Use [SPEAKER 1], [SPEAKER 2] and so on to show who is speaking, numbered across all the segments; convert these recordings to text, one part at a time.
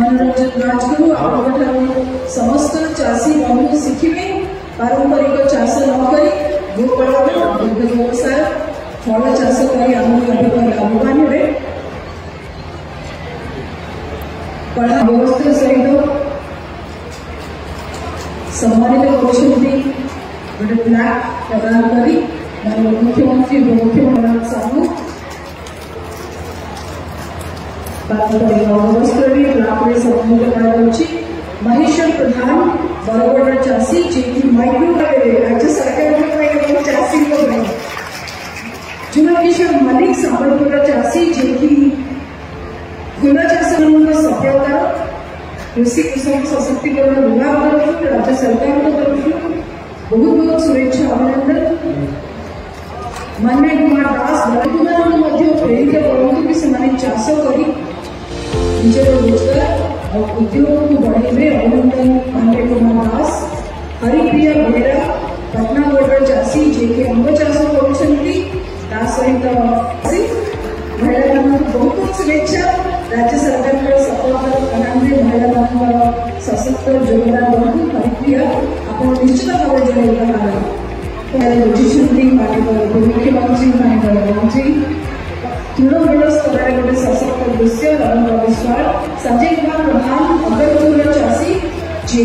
[SPEAKER 1] मनोरंजन राजगुरु समस्त चाषी बंधु शिखे पारंपरिक चाष नक गोपालन व्यवसाय फल चाष कर अधिक लाभवान हे कला व्यवस्था सहित सम्मानित कर प्लाक प्रदान कर मुख्यमंत्री उपमुख्यमंत्री साहू पारंपरिक अवस्त्र प्लाक सम्मानित महेश्वर प्रधान बरगढ़ चाषी जी माइक्रो राज्य सरकार चाषी जुनकिशोर मलिक संबलपुर चाषी जी फूल चाष सफलता कृषि कृषक सशक्तिकरण विभाग तरफ राज्य सरकार तरफ बहुत बहुत शुभेच्छा अभिनंदन। मान्य कुमार दास प्रेरित करूँ कि से चाष कर निजर रोजगार और उद्योग को बढ़ाइबे अभिनंदन मान्य कुमार दास। हरिप्रिया बेहेरा पटनागढ़ चाषी जी अंग चाष कर सहित महिला बहुत बहुत शुभेच्छा। राज्य सरकार सफलता अनामरे महिला सशक्त योगदान बढ़ू हरिप्रिया आप निश्चित भाव जन मुख्यमंत्री मंत्री तृणमूल स्तर में गोटे सशक्त दृश्य रवीन्द्र विश्वास संजय कुमार प्रधान अगरपुर चाषी जी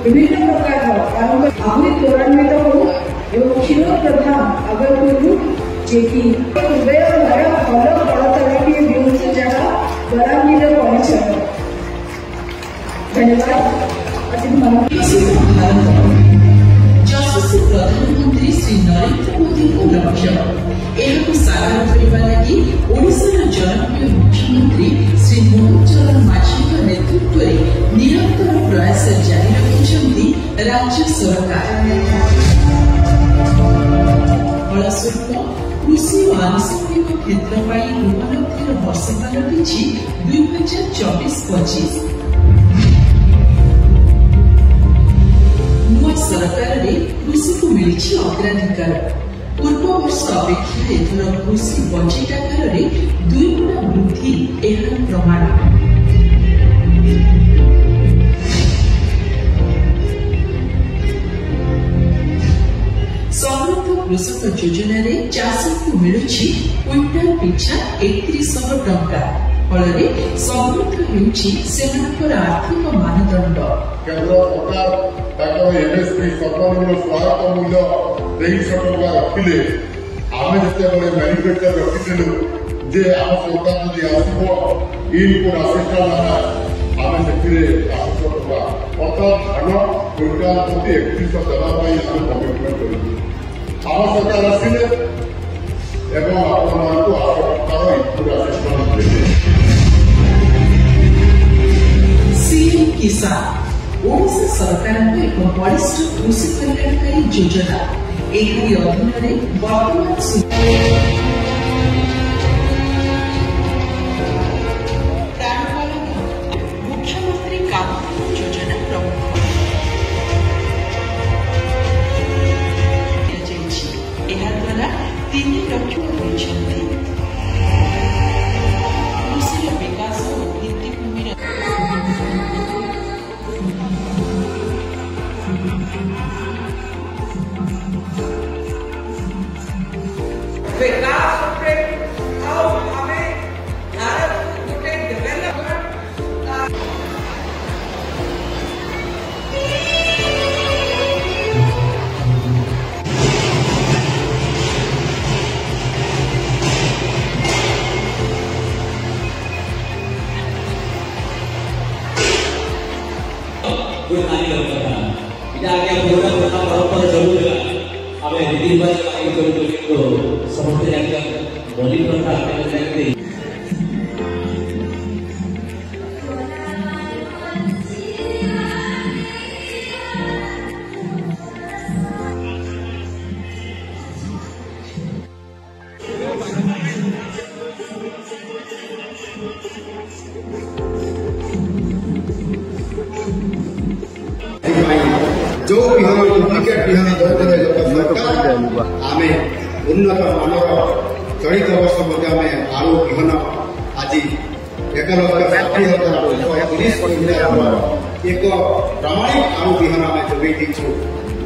[SPEAKER 1] विभिन्न प्रकार आहरी त्वरान्वित हो क्षीर प्रधान अगरपुर जी हृदय भय फल फलता बहुत जगह बलांगीर परिचय। धन्यवाद।
[SPEAKER 2] यशस्वी प्रधानमंत्री श्री नरेंद्र मोदी को लक्ष्य साकार करने लगी ओडिशार जनप्रिय मुख्यमंत्री श्री मोहन चरण माझी नेतृत्व में निरंतर प्रयास जारी रखिंट राज्य सरकार। फलस्वरूप कृषि और आनुषंगिक क्षेत्र उपलब्धिर वर्ष पलटि 2024-25 नुआ सरकार कृषि को मिली अग्राधिकार। पूर्व वर्ष अपेक्षा एथर कृषि बजेट आकार 2 गुणा वृद्धि एହାର प्रमाण। समृद्ध कृषक योजन चाषी को मिलूँ क्विंटाल पिछा 3100 टंका फल समृद्ध आर्थिक मानदंड।
[SPEAKER 3] केंद्र सरकार एमएसपी सर्वनिम्न सहायक मूल्य 2300 टंका रखिले आम जिते मैन्युफैक्चर रखिलु जे आम सरकार जी आसब इनपुट असिस्टेंट आम से 500 टंका अर्थात धान क्विंटाल प्रति 3100 देवाई आम कमिटमेंट करूँ। आम सरकार आसिले एवं आपको 800 टंकार इनपुट असिस्टेंट देते।
[SPEAKER 2] सीएम किसान ओडिशा सरकार एक वरिष्ठ कृषि कल्याणकारी योजना एहारी अधीन वर्तमान मुख्यमंत्री कांति योजना प्रमुख द्वारा 3 लक्ष कृषि विकास और भित्तिभूमि
[SPEAKER 4] विकास और हमें भारत के डेवलपमेंट
[SPEAKER 5] समस्त जो विहन डुप्लिकेट विहन सरकार आम उन्नत मानर चलित वर्ष मध्य आम आलू विहन आज 1,60,000 एक प्रामाणिक आलू विहन आम जोगे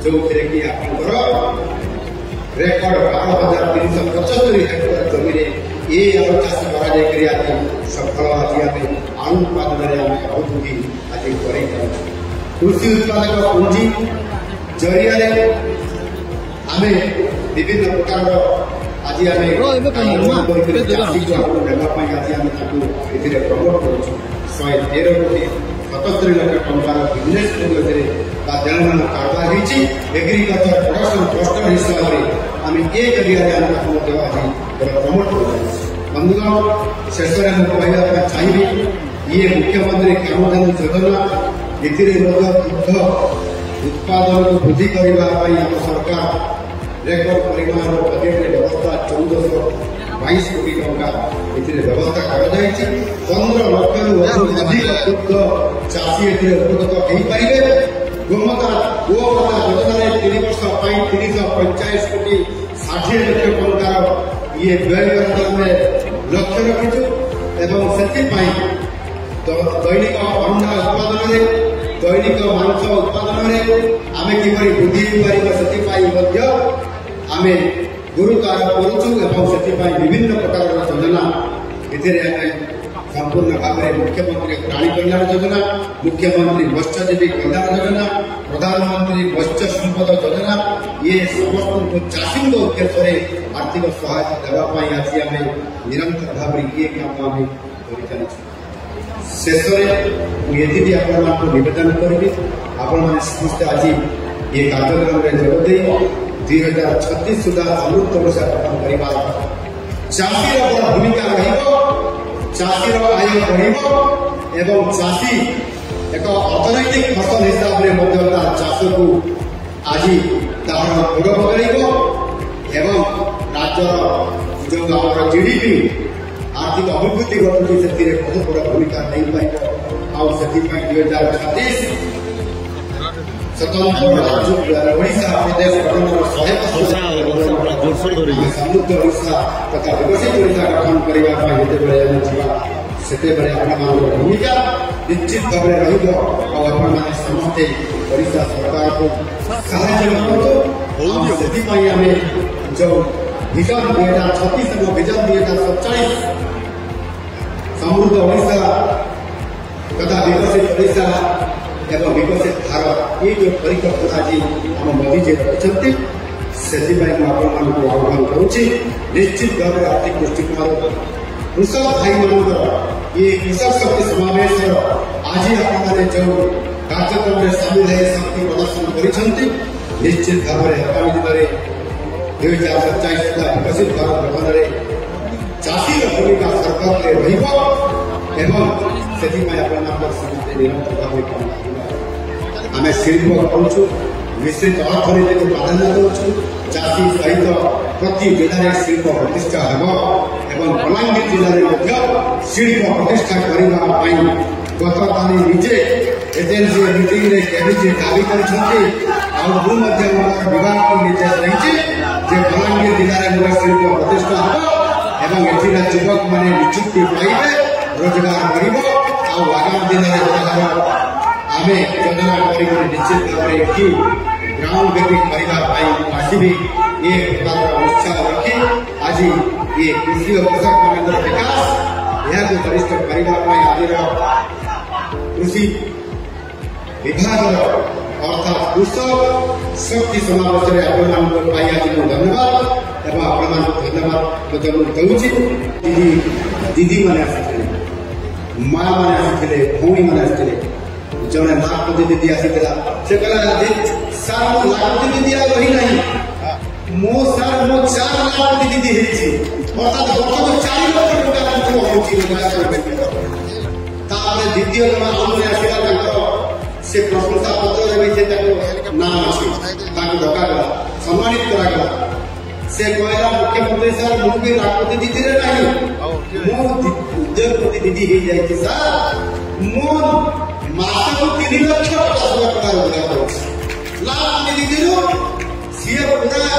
[SPEAKER 5] जो कि आपंकर रेकर्ड 12,375 हेक्टर जमी ये आलू चाष कर सफल आज आम आलू उत्पादन में अभिवृद्धि आज कर कृषि उत्पादक पुंजी जरिया आम विभिन्न प्रकार आज आम चाषी को आज आम प्रमोट कर 113 कोटी 77 लाख टंकार बिजनेस देनदान कारोबार एग्रीकल्चर प्रोडक्शन क्लस्टर हिसाब से आम ये जरिया आज प्रमोट कर बंधुगण शेष में कहना चाहिए ये मुख्यमंत्री कामधेनु योजना दुग्ध उत्पादन को वृद्धि करने आम सरकार रेकर्ड परिमाण बजेट व्यवस्था 1422 कोटी टंका व्यवस्था कर 15 लाख अधिक दुग्ध चाषी उपकृत हो पारे गोमाता योजना 3 वर्ष 345 कोटी 60 लाख टंकार ये व्यय करने लक्ष्य रखीचु एवं से दैनिक अंडा उत्पादन में दैनिक मांस उत्पादन में आम किपर वृद्धि से आम गुरुत्वारोप करुँ विभिन्न प्रकार योजना संपूर्ण भाव में मुख्यमंत्री प्राणी कल्याण योजना मुख्यमंत्री मत्स्यजीवी कल्याण योजना प्रधानमंत्री मत्स्य संपद योजना ये समस्त चाषी उद्देश्य आर्थिक सहायता देवाई आज आम निरंतर भाव में ये काम आम कर शेष ये नवेदन करी आपण समस्त आज ये कार्यक्रम में जोगदे 2036 सुधा अमृत वर्षा खत्म करने चाषी बड़ भूमिका चाषी आय बढ़ चाषी एक अर्थनैतिक फसल हिसाब से चाष को आज तार गोड़ पकड़ राज्यर जो आम जीडीपी आर्थिक अभिवृद्धि घटुची से बहुत बड़ा भूमिका नहीं पार 2036 स्वतंत्र ओडिशा प्रदेश गठन 100% समृद्ध ओडिशा तथा विकसित ओडिशा गठन करने से भूमिका निश्चित भाव में समस्ते ओडिशा सरकार को साहाय्य जो विजन 2036 और विजन 2047 समृद्ध ओडिशा तथा विकसित ओडिशा एवं विकसित भारत ये जो परिकल्पना आज आम मोदी जी रखिंट से आह्वान करुच्ची निश्चित भाव में आर्थिक दृष्टिकोण कृषक भाई मान ये कृषक शक्ति समावेश आज आपने जो कार्यक्रम में सामिल है शक्ति प्रदर्शन कर निश्चित भाव में आगामी दिन में 2047 सुधा विकसित भारत गठन में चाषी भूमिका सरकार से समस्ते निरंतर भाव आम शिल्प करुचु विस्तृत अर्थनीति को प्राधान्य दौचु चाषी सहित प्रति जिले में शिल्प प्रतिष्ठा हो बलांगीर जिले में शिल्प प्रतिष्ठा करने गत काली निजे एजेन्सी मीटिंग में केबीसी दावी कर विभाग को निर्देश रही बलांगीर जिले में शिल्प प्रतिष्ठा हो युवक मैंने निजुक्ति पाइबे रोजगार कर आगामी दिन में आम योजना निश्चित भाव में ग्राउंड ब्रेकिंग करने आसबि ये प्रकार उत्साह रखी आज ये कृषि और कृषक मान विकास यह वरिष्ठ करने आज कृषि विभाग अर्थात कृषक शक्ति समावेश में आज धन्यवाद एवं धन्यवाद दूसरी दीदी मैंने आसी माँ मैंने आसी भौणी मैंने आसी जड़े लाखपति दीदी आसी से कहला सार मो लाखपति दीदी आ रही ना मो सार मो 4 लाखपति दीदी अर्थात वर्ष को 4 लाख टका द्वितीय आमने आसला से प्रशंसा पत्र नाम अच्छी डकागला सम्मानित करागला से कहला मुख्यमंत्री सर मुझे लाखपति दीदी ना उद्योग प्रतिनिधि हो जाए सर मो मास को 3,50,000 टका रोजगार कर लाभ प्रतिनिधि सी पूरा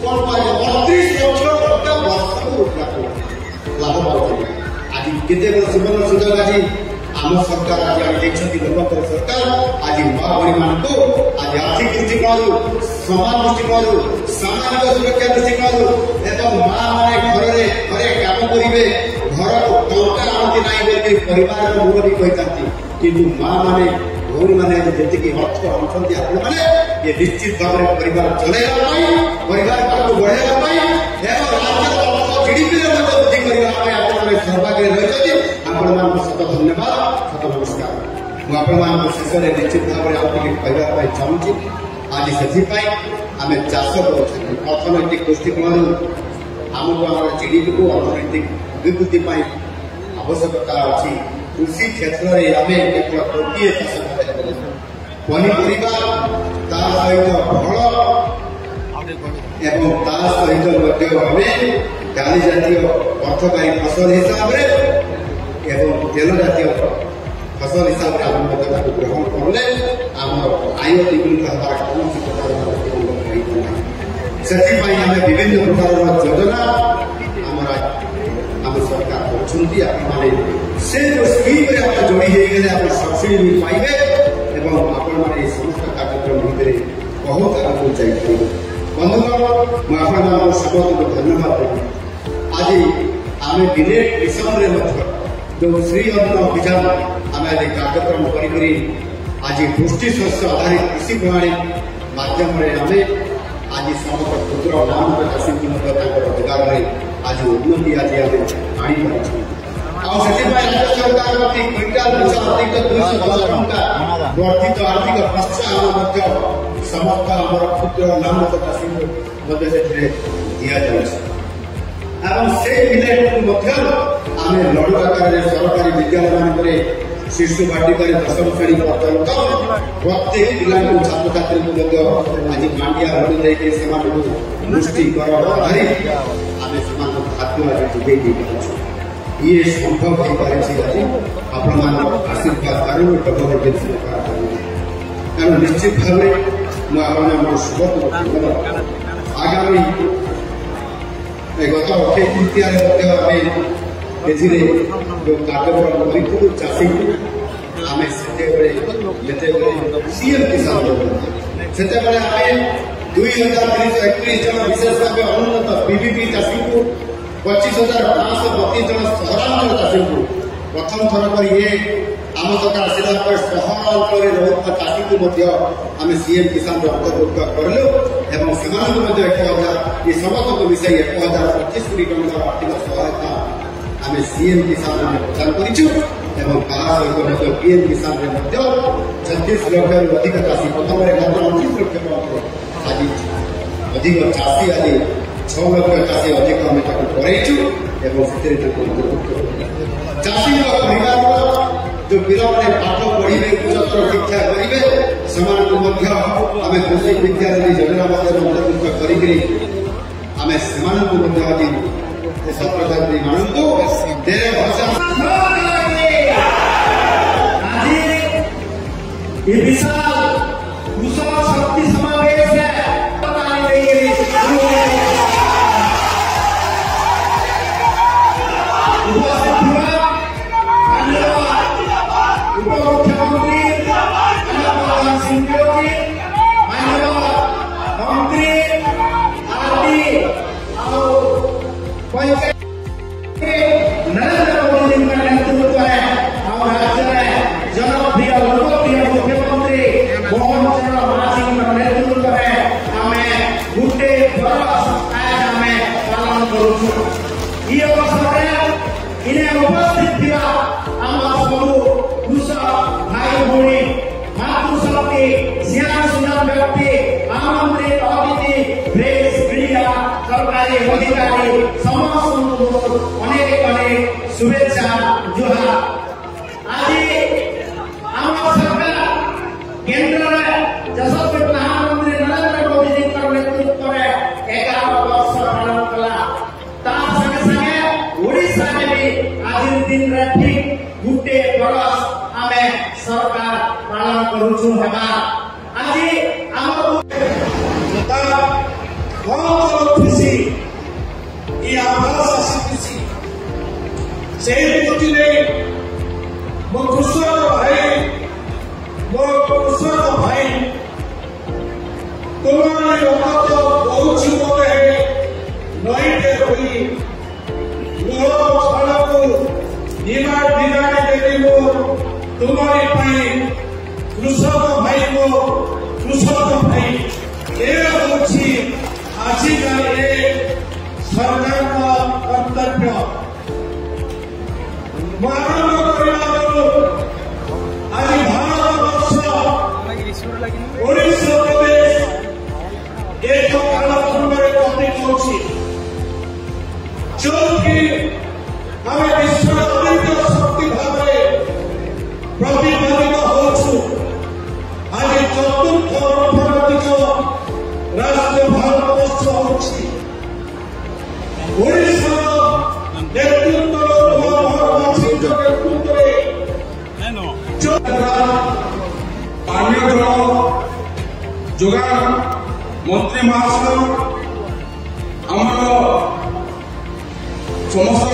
[SPEAKER 5] कौन पाए 32 लक्ष टका वर्ष को रोजगार लाभ पाते आज केते सुवर्ण सुजोग आज आम सरकार आज लोक सरकार आज माँ भाई मान को आज आर्थिक दृष्टिकोण समान दृष्टिकोण सामाजिक सुरक्षा दृष्टिकोण एवं माँ मैंने घरे घरे काम करेंगे घर टंका आमती ना परिवार मुरबी कही कि माँ मैंने भौरी मैंने जी अर्थ आनुंट आपण मैंने ये निश्चित भाव में परिवार चलैया परिवार को बढ़ाई जीडीपी वृद्धि करने सहभागी रही आपण सत धन्यवाद सत नमस्कार मुझे शेष में निश्चित भाव में कहवाई चाहूँगी आज से आम चाष कर अर्थनैतिक दृष्टिकोण आमको आम जीडीपी को अर्थनैतिक अभिवृद्धि आवश्यकता अच्छी कृषि क्षेत्र में आम केवल गोटे चाष पनीपरिया सहित फल एवं सहित डाली जातीय अर्थकारी फसल हिसाब से एवं तेल जातीय फसल हिसाब से आम ग्रहण कले आम आय द्विगुणित होगार कौन से आम विभिन्न प्रकार योजना आम सरकार कर से जो स्कीम जोड़ी होगले आप सब्सिडी भी पाइबे एवं आपण मैंने समस्त कार्यक्रम भितर बहुत आगे जाइए बंधुगण मुझे समस्त को धन्यवाद देवी आज आम डिलेट मिशन जो श्री अन्न अभियान आम कार्यक्रम कर आज पुष्टि शस्य आधारित कृषि प्रणाली माध्यम आम आज समस्त क्षुद्र नाम चाषी रोजगार में आज उन्नति आज आम आनी राज्य सरकार क्विंटाल अतिरिक्त 210 टंका वर्धित आर्थिक प्रोत्साहन समस्त आम क्षुद्र नाम चाषी दि जाए से मिलेट आम लड़ू आकार सरकारी विद्यालय मान शिशु बाटिका 10म श्रेणी पर्यंत प्रत्येक पिला छात्र छात्री आज मांडिया लड़ू पुष्टिकर आधारित आम खाद्य आज जोगे ये संभव हो पारे आपण आशीर्वाद कारण गवर्नमेंट सरकार कारण निश्चित भाव में शुभ आगामी गत अक्षय तृतीय जो कार्यक्रम करूँ चाषी आम से सीएम किसान से 2,331 जन विशेष भाव अनुन्नत पीवीपी चाषी को 25,532 जन सहरांचल चाषी को प्रथम थर पर ये आम सरकार आसापर सहरांचल रोकता चाषी को आम सीएम किसान अंतर्भुक्त कलु एवं से 1,000 ये समस्त को मिसाई 1,025 कोटी टंका आर्थिक सहायता आम सीएम किसान प्रदान करूँ सहित पीएम किसान 36 लक्ष अधिक चाषी प्रथम 29 लक्ष आज अधिक चाषी आज 6 लक्ष चाषी अधिक आम कराइचु चाषी परिवार जो पिला पाठ पढ़े उच्चतर शिक्षा करेंगे से आम कृषि विद्यालय योजना अंतर्भुक्त करें आज छात्र-छात्री मानू विशाल शक्ति समावेश है नरेंद्र मोदी जी का नेतृत्व है और राज्य में जनप्रिय लोकप्रिय मुख्यमंत्री मोहन चरण मांझी का नेतृत्व है हमें गोटे बरस आज हमें पालन करूँ ये अवसर इन्हें उपस्थित दिया आम सब कृषक भाई भूमि मातृशक्ति सियान सुनाम व्यक्ति आमंत्रित अतिथि प्रेस मीडिया सरकारी अधिकारी समस्त अनेक अनेक शुभेच्छा जुहार आज आम सरकार केंद्र में यशस्वी प्रधानमंत्री नरेंद्र मोदी जी का नेतृत्व में 11 वर्ष पालन कला संगे संगे ओडिशा
[SPEAKER 6] दिन रे ठीक गुटे बरस आमे सरकार पालन करूछु हेबा आज हमर नेता कोन खुशी ई आवास खुशी से खुशी ने मो कृषक भाई तुम्हारे लोग तो बहुत चुनौती है नई के हुई लोग खाना को निवार दिलाने के लिए तुम्हारे भाई कृषक भाई ये होची आजी का ये सरकार का कर्तव्य मानव कल्याण आज भारत वर्ष ओडिशा प्रदेश एक कालखंडरे प्रतीक होची जो कि हमें विश्व द्वितीय शक्ति भावे प्रतिपादित होछु आज चतुर्थ अर्थनैतिक राष्ट्र भारत वर्ष होची ओडिशा नेतृत्व पानी जल जोगान मंत्री महाशय आमर समस्त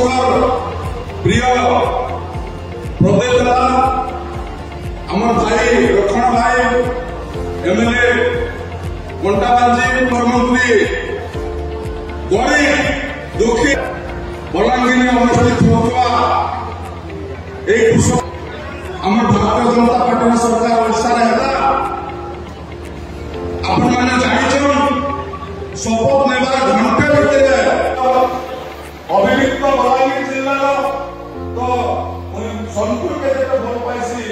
[SPEAKER 6] प्रिय प्रदेश आमर भाई लक्षण भाई एमएलए घंटा बांजी मुख्यमंत्री गरीब दुखी बलांगीर अनुसूचित होता कृषक आम भारतीय जनता पार्टी सरकार ओडिशा आपण मैंने जान शपथ नेबार घंटे भितर अभिलिप्त बलांगीर जिला तो सोनपुर के भल पाइसी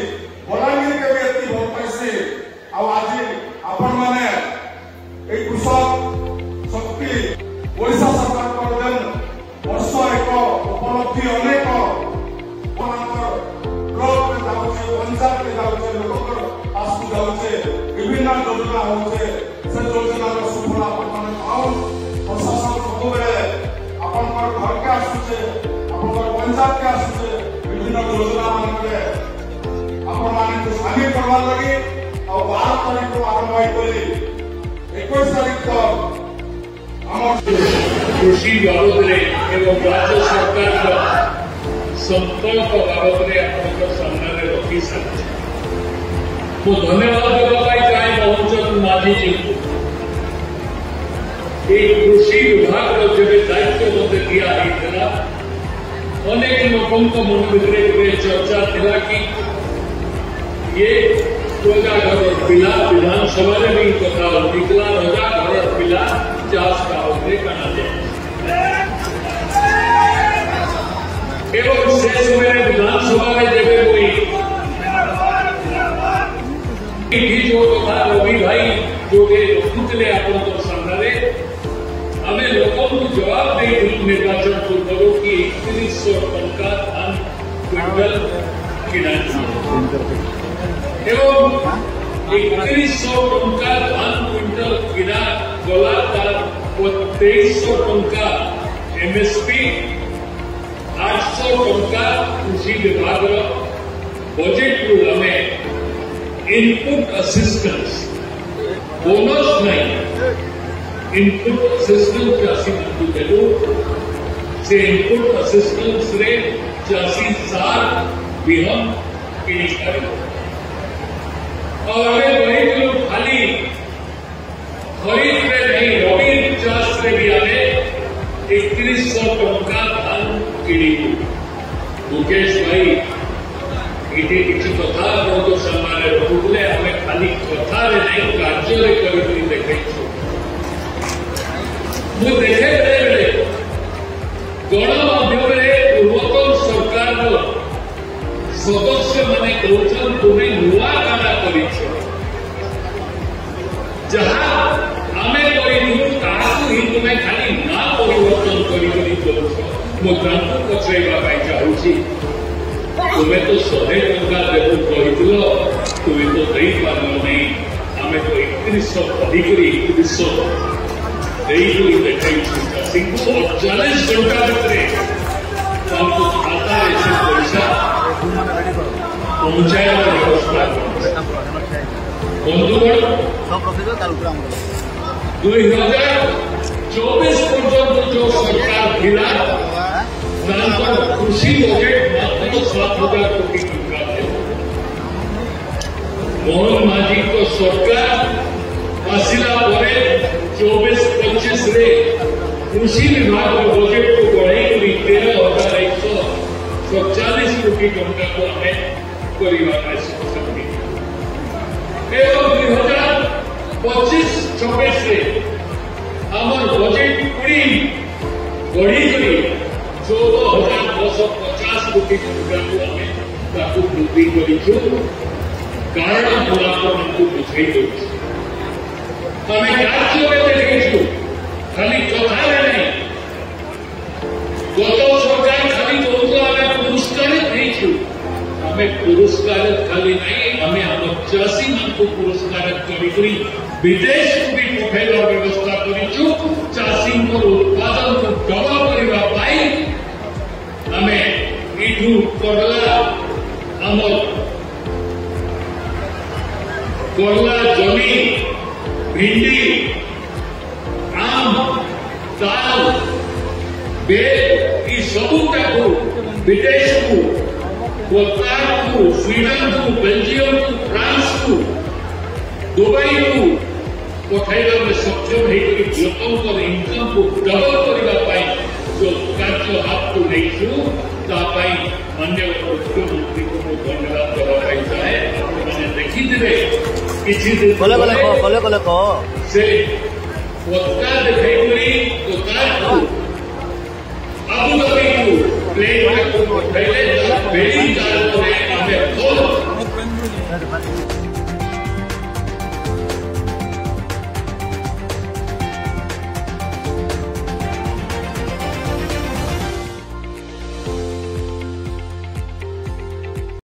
[SPEAKER 6] बलांगीर के भी एति भल पाइसी आज आपण मैंने कृषक शक्ति ओडिशा सरकार कर देन वर्ष एक उपलब्धि अनेक ब्लॉक में जाऊे पंचायत में जाऊे लोक पास को जाऊे विभिन्न योजना होचे से योजना सुफल आपण माने पाउन प्रशासन सब बेले आपण घर के आसुचे आपण पंचायत के आसुचे विभिन्न योजना मान के आपण माने को शामिल करवा लगी और 12 तारीख को आरंभ होई 21 तारीख को
[SPEAKER 7] कृषि बाबद एवं राज्य सरकार संकल्प बाबद सामने रखी सारी मु धन्यवाद देवाई चाहे बहुचंद माझी जी को कृषि विभाग जब दायित्व मत दिया अनेक लोगों मन भितर चर्चा थिला कि ये रजा घर पिला विधानसभा भी कथा निकला रजा घर पिला चाष बाबद कणा एवं से समय विधानसभा में जब कोई जो कथा रवि भाई जो रखुले आप सामने आम लोक जवाब दे निर्वाचन पूर्व कि 3100 टंका धान क्विंटल किना एवं 3100 टंका धान क्विंटल किना गला तार 2300 टंका एमएसपी 800 टंका कृषि विभाग बजेट रु आमे इनपुट असिस्टेंस बोनस नहीं इनपुट असिस्टेंस चाषी बंधु देलु से इनपुट असिस्टेंस रे चाषी सार बिहन किनी पारे और आगे वही लोग खाली खरीद में नहीं रबी चाष रे भी आमे 3100 टंका धान किनी मुकेश भाई ये किसी कथा बहुत सम्मान रखुले आम खाली कथार नहीं कार्य देखे मुझे बेले बेले गणमाध्यम पूर्वतन सरकार सदस्य मैंने कहते तुम्हें नुआ काना कर आमे तुम्हें खाली ना परिवर्तन कर पचरवा चाहूँगी तुम्हें तो 100 टंका देव कही तुम्हें तो दे पार नहीं आम तो 3100 अधिक 3100 देखा चालीस घंटा भितर खाता ପହଞ୍ଚାଇବାର ବ୍ୟବସ୍ଥା କରିଛି। ବନ୍ଧୁଗଣ 2024 ପର୍ଯ୍ୟନ୍ତ ଯୋଉ ସରକାର ଥିଲା ତାଙ୍କର କୃଷି ବଜେଟ୍ ମାତ୍ର 7,000 କୋଟି ଟଙ୍କା ଥିଲା। ମୋହନ ମାଝୀଙ୍କ ସରକାର ଆସିଲା ପରେ 24-25ରେ कृषि विभाग बजेट को बढ़ाई 13,147 कोटी टंका को हमें परिवार सकती एवं 2025-26 से आमर बजेट पूरी बढ़ी 14,950 कोटी टंका को हमें वृद्धि करूँ कारण को बुझाई दूँ हमें कार्य देखु खाली कथा नहीं गत सरकार खाली पुरस्कार आम पुरस्कार खाली नहीं आम आम चाषी मान पुरस्कार कर विदेश को भी पठाइबार व्यवस्था करूँ चाषी उत्पादन को डबल करने आम यू करला आम करला जमी भिंडी आम दाल बेल सबूटा को विदेश को कतार को स्वीडन को बेल्जियम को फ्रांस को दुबई को पठाइबा में सक्षम लोकों इनकम को डबल करने जो कार्य हाथ को नहीं माननीय मुख्यमंत्री को धन्यवाद देवाई चाहे मैंने देखिए किसी दिन से पत्ता दिखाई अबुधाबी को प्लेन को पहले